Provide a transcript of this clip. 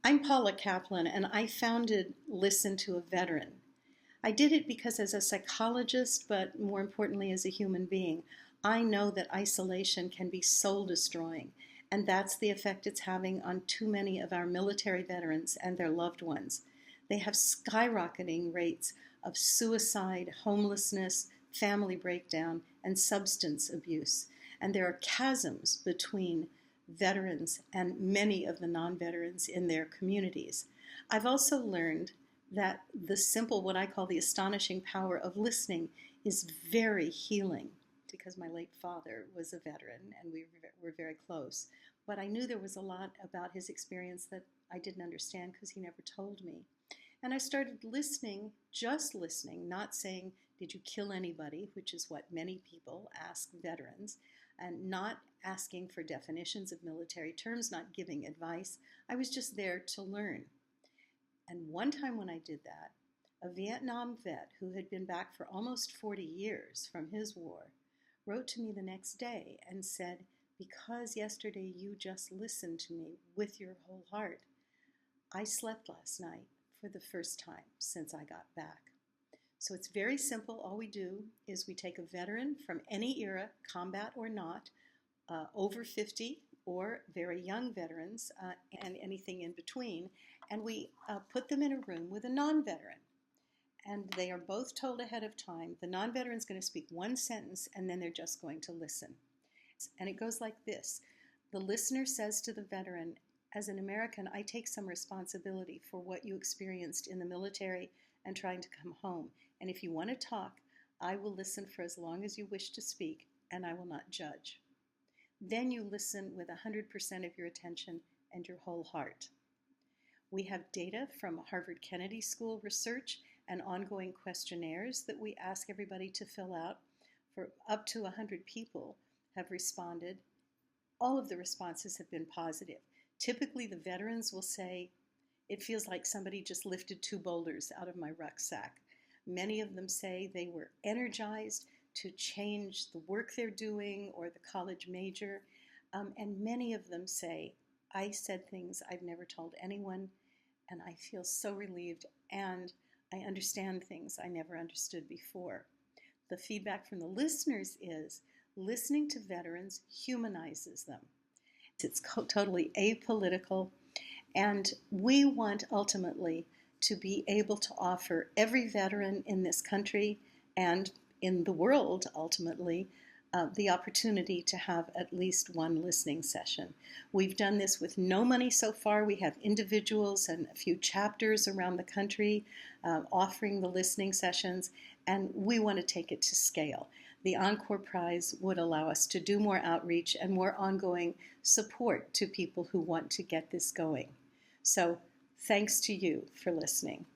I'm Paula Kaplan, and I founded Listen to a Veteran. I did it because, as a psychologist, but more importantly, as a human being, I know that isolation can be soul destroying, and that's the effect it's having on too many of our military veterans and their loved ones. They have skyrocketing rates of suicide, homelessness, family breakdown, and substance abuse. And there are chasms between veterans and many of the non-veterans in their communities. I've also learned that the simple, what I call the astonishing power of listening, is very healing, because my late father was a veteran and we were very close. But I knew there was a lot about his experience that I didn't understand because he never told me. And I started listening, just listening, not saying, "Did you kill anybody?" which is what many people ask veterans, and not asking for definitions of military terms, not giving advice. I was just there to learn. And one time when I did that, a Vietnam vet who had been back for almost 40 years from his war wrote to me the next day and said, "Because yesterday you just listened to me with your whole heart, I slept last night for the first time since I got back." So it's very simple. All we do is we take a veteran from any era, combat or not, over 50 or very young veterans, and anything in between, and we put them in a room with a non-veteran. And they are both told ahead of time, the non-veteran is going to speak one sentence and then they're just going to listen. And it goes like this. The listener says to the veteran, "As an American, I take some responsibility for what you experienced in the military and trying to come home. And if you want to talk, I will listen for as long as you wish to speak, and I will not judge." Then you listen with 100% of your attention and your whole heart. We have data from Harvard Kennedy School research and ongoing questionnaires that we ask everybody to fill out. For up to 100 people have responded. All of the responses have been positive. Typically, the veterans will say, "It feels like somebody just lifted 2 boulders out of my rucksack." Many of them say they were energized to change the work they're doing or the college major. And many of them say, "I said things I've never told anyone, and I feel so relieved, and I understand things I never understood before." The feedback from the listeners is listening to veterans humanizes them. It's totally apolitical, and we want ultimately to be able to offer every veteran in this country and in the world, ultimately, the opportunity to have at least one listening session. We've done this with no money so far. We have individuals and a few chapters around the country offering the listening sessions, and we want to take it to scale. The Encore Prize would allow us to do more outreach and more ongoing support to people who want to get this going. So thanks to you for listening.